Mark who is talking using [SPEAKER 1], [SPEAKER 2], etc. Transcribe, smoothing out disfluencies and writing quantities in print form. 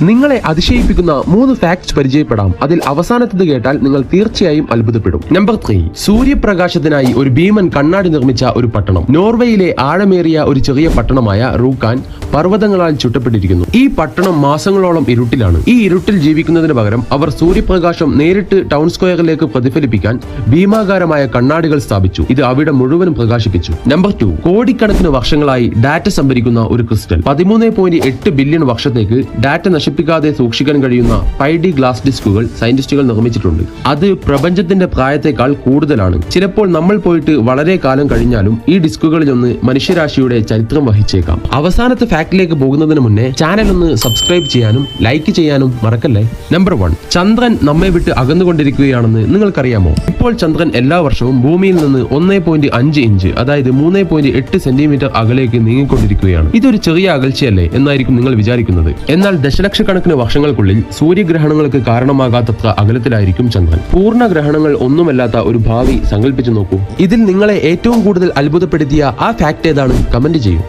[SPEAKER 1] നിങ്ങളെ അതിശയിപ്പിക്കുന്ന 3 ഫാക്ട്സ് പരിചയപ്പെടാം. അതിൽ അവസാനത്തത് കേട്ടാൽ നിങ്ങൾ തീർച്ചയായും അത്ഭുതപ്പെടും. നമ്പർ 3, സൂര്യപ്രകാശത്തിനായി ഒരു ഭീമൻ കണ്ണാടി നിർമ്മിച്ച ഒരു പട്ടണം. നോർവേയിലെ ആഴമേറിയ ഒരു ചെറിയ പട്ടണമായ റൂക്കാൻ പർവ്വതങ്ങളാൽ ചുറ്റപ്പെട്ടിരിക്കുന്നു. ഈ പട്ടണം മാസങ്ങളോളം ഇരുട്ടിലാണ്. ഈ ഇരുട്ടിൽ ജീവിക്കുന്നതിന് പകരം അവർ സൂര്യപ്രകാശം നേരിട്ട് ടൗൺ സ്ക്വയറിലേക്ക് പ്രതിഫലിപ്പിക്കാൻ ഭീമാകാരമായ കണ്ണാടികൾ സ്ഥാപിച്ചു. ഇത് അവിടെ മുഴുവനും പ്രകാശിപ്പിച്ചു. നമ്പർ 2, കോടിക്കണക്കിന് വർഷങ്ങളായി ഡാറ്റ സംഭരിക്കുന്ന ഒരു ക്രിസ്റ്റൽ. 13.8 ബില്യൺ വർഷത്തേക്ക് ഡാറ്റ നശിപ്പിക്കാതെ സൂക്ഷിക്കാൻ കഴിയുന്ന 5D ഗ്ലാസ് ഡിസ്കുകൾ സയന്റിസ്റ്റുകൾ നിർമ്മിച്ചിട്ടുണ്ട്. അത് പ്രപഞ്ചത്തിന്റെ പ്രായത്തെക്കാൾ കൂടുതലാണ്. ചിലപ്പോൾ നമ്മൾ പോയിട്ട് വളരെ കാലം കഴിഞ്ഞാലും ഈ ഡിസ്കുകളിലൊന്ന് മനുഷ്യരാശിയുടെ ചരിത്രം വഹിച്ചേക്കാം. അവസാനത്തെ ഫാക്ടിലേക്ക് പോകുന്നതിന് മുന്നേ ചാനൽ ഒന്ന് സബ്സ്ക്രൈബ് ചെയ്യാനും ലൈക്ക് ചെയ്യാനും മറക്കല്ലേ. നമ്പർ 1, ചന്ദ്രൻ നമ്മെ വിട്ട് അകന്നുകൊണ്ടിരിക്കുകയാണെന്ന് നിങ്ങൾക്കറിയാമോ? ഇപ്പോൾ ചന്ദ്രൻ എല്ലാ വർഷവും ഭൂമിയിൽ നിന്ന് 1.5 ഇഞ്ച് അതായത് 3.8 സെന്റിമീറ്റർ അകലേക്ക് നീങ്ങിക്കൊണ്ടിരിക്കുകയാണ്. ഇതൊരു ചെറിയ അകൽച്ചയല്ലേ എന്നായിരിക്കും നിങ്ങൾ വിചാരിക്കുന്നത്. എന്നാൽ ദശലക്ഷക്കണക്കിന് വർഷങ്ങൾക്കുള്ളിൽ സൂര്യഗ്രഹണങ്ങൾക്ക് കാരണമാകാത്തത്ര അകലത്തിലായിരിക്കും ചന്ദ്രൻ. പൂർണ്ണഗ്രഹണങ്ങൾ ഒന്നുമല്ലാത്ത ഒരു ഭാവി സങ്കല്പിച്ചു നോക്കൂ. ഇതിൽ നിങ്ങളെ ഏറ്റവും കൂടുതൽ അത്ഭുതപ്പെടുത്തിയ ആ ഫാക്ട് ഏതാണ്? കമന്റ് ചെയ്യൂ.